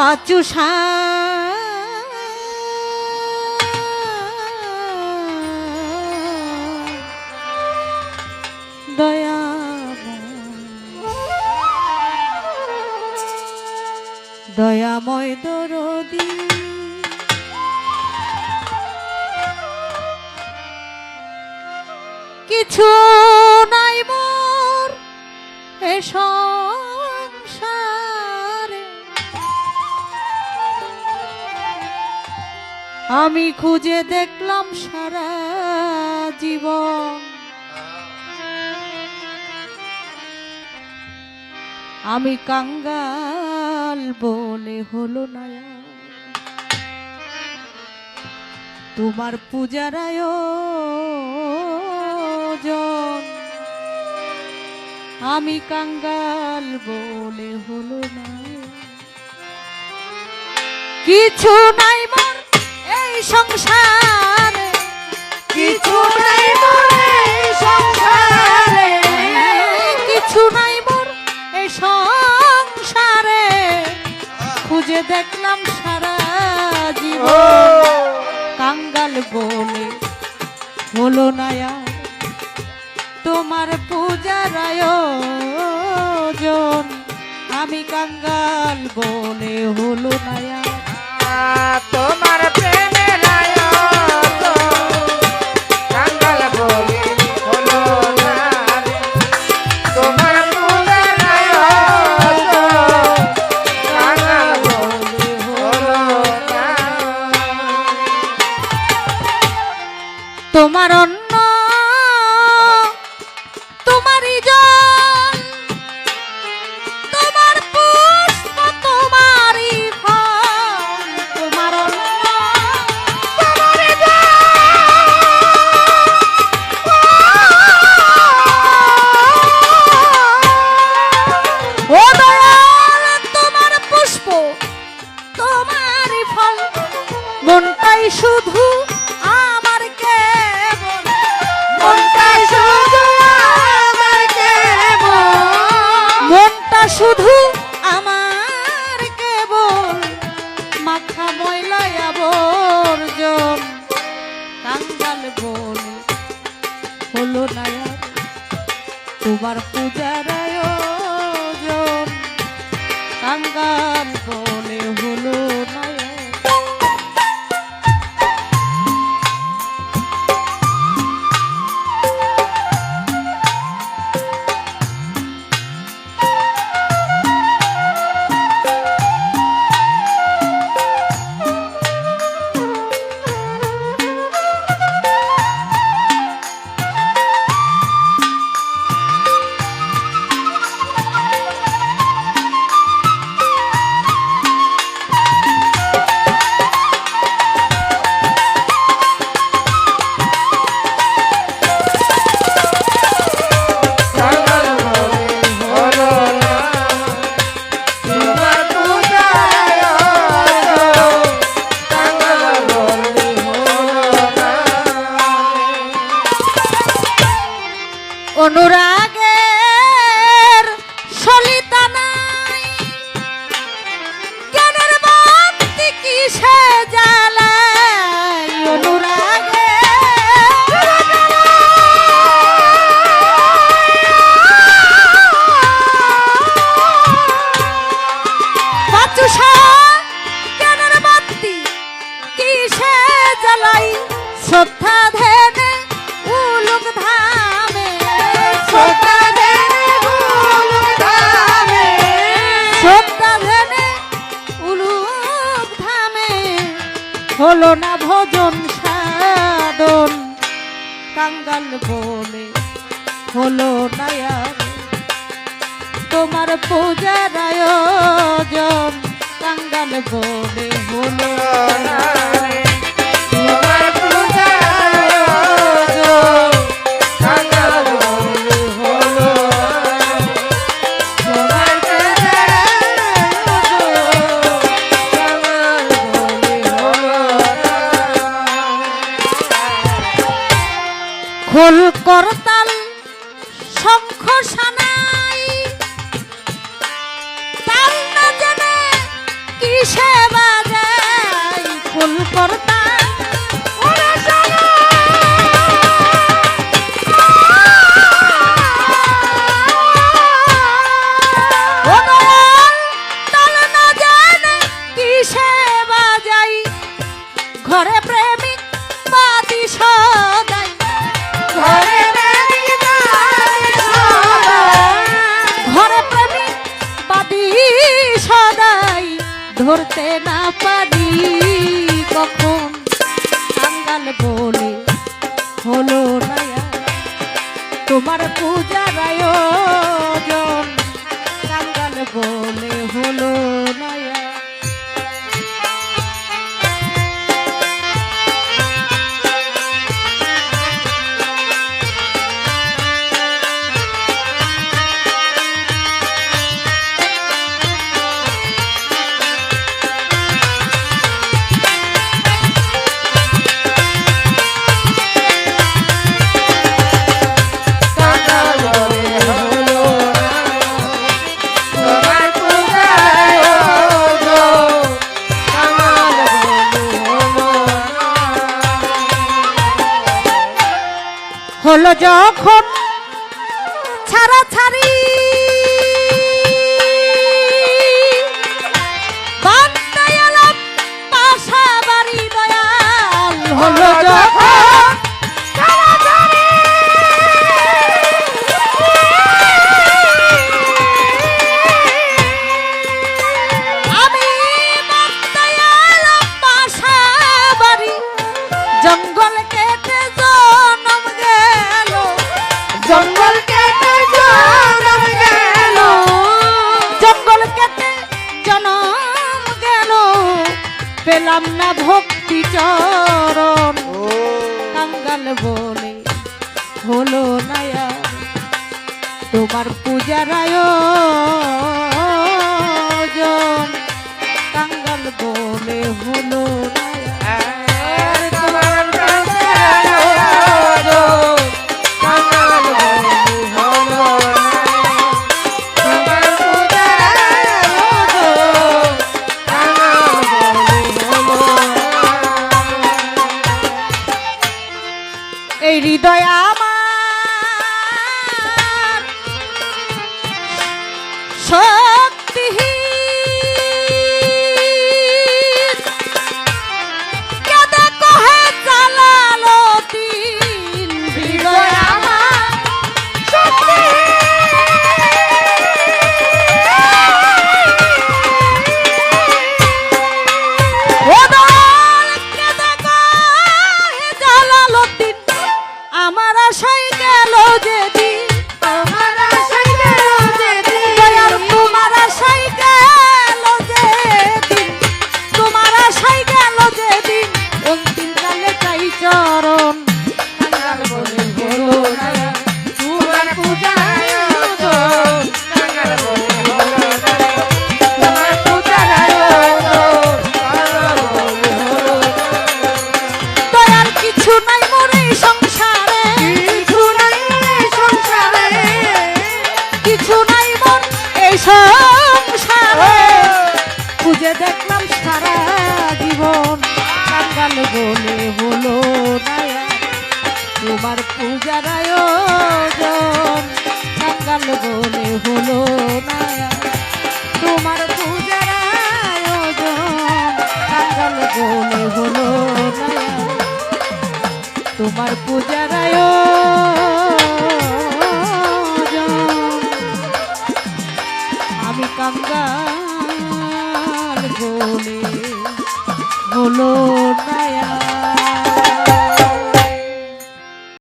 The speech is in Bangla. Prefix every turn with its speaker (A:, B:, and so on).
A: পাচুষা দয়াময় দরদি কিছু নাই মোর এ সংসারে, আমি খুঁজে দেখলাম সারা জীবন, আমি কাঙ্গাল বলে হলো না তোমার পূজার আয়োজন, আমি কাঙ্গাল বলে হলো না। কিছু নাই মোর এই সংসারে,
B: কিছু নাই মোর এই সংসারে,
A: কিছু নাই মোর এই সংসারে, খুঁজে দেখলাম সারা জীবন, কাঙ্গাল বলে হলো না তোমার পূজার আয়োজন, আমি কাঙ্গাল বলে হলো না
B: তোমার প্রেমের আয়োজন, কাঙ্গাল বলে হলো না তোমার পূজার আয়োজন, কাঙ্গাল বলে হলো না।
A: তোমার অন্য তোমারই জন, তোমার পুষ্প তোমারই ফল, তোমার অন্য তোমারই ও দয়াল, তোমার পুষ্প তোমারই ফল, মনটাই শুধু আমার কেবল,
B: মনটাই শুধু আমার কেবল,
A: মনটা শুধু আমার কেবল, মাথা ময়লায় আবর্জন, কাঙ্গাল বলে হলো না তোমার পূজার আয়োজন, কাঙ্গাল বলে হলো না। অনুরাগের সলিতা নাই, জ্ঞানের বাতি কিসে জ্বালায়, বাচুষা জ্ঞানের বাতি কিসে জ্বালাই, শ্রদ্ধা ধেনে উলুক ধামে,
B: শ্রদ্ধা ধেনে উলুক ধামে,
A: শ্রদ্ধা ধেনে উলুক ধামে, হলো না ভজন সাধন, কাঙ্গাল বলে হলো না তোমার পূজার আয়োজন, কাঙ্গাল বলে হলো না
B: তোমার পূজার আয়োজন, কাঙ্গাল বলে হলো না তোমার পূজার আয়োজন, কাঙ্গাল বলে হলো না।
A: খোল করতাল শঙ্খ সানাই, তাল না জানে কিসে ধরতে না পারি কখন কাঙ্গাল বলে হলো না আর। তোমার পূজার আয়োজন কাঙ্গাল বলে হলো না আর। হলো যখন ছাড়া ছাড়ি বান্দা এলাম বাসা বাড়ি দয়াল। হলো যখন ছাড়া ছাড়ি আমি বান্দা এলাম বাসা বাড়ি জঙ্গল কেটে জনম গেল জঙ্গল কেটে জনম গেল জঙ্গল কেটে জনম গেল পেলাম না ভক্তি চরণ কাঙ্গাল বলে হলো না আর। তোমার পূজার আয়োজন কাঙ্গাল বলে হলো না আর। তোমার পূজার আয়োজন কাঙ্গাল বলে হলো না আর। তোমার পূজার আয়োজন কাঙ্গাল বলে হলো না আর। এই হৃদয় আমার শক্তিহীন কেঁদে কহে জ্বালালো দিন। হৃদয় আমার আমার আশাই গেল যেদিন আমার আশাই গেল যেদিন দয়াল তোমার আশাই গেল যেদিন তোমার আশাই গেল যেদিন অন্তিম কালে চাই চরণ কাঙ্গাল বলে হলো না আর। তোমার পূজার আয়োজন কাঙ্গাল বলে হলো না আর। তোমার পূজার আয়োজন কাঙ্গাল বলে হলো না আর। দয়াল কিছু নাই মোর এই সংসারে কিছু নাই এই সংসারে কিছু নাই মোর এই সংসারে খুঁজে দেখলাম সারা জীবন কাঙ্গাল বলে হলো না আর। তোমার পূজার আয়োজন কাঙ্গাল বলে হলো না আর। তোমার পূজার আয়োজন কাঙ্গাল বলে হলো না আর। তোমার পূজার আয়োজন আমি কাঙ্গাল বলে হলো না আর।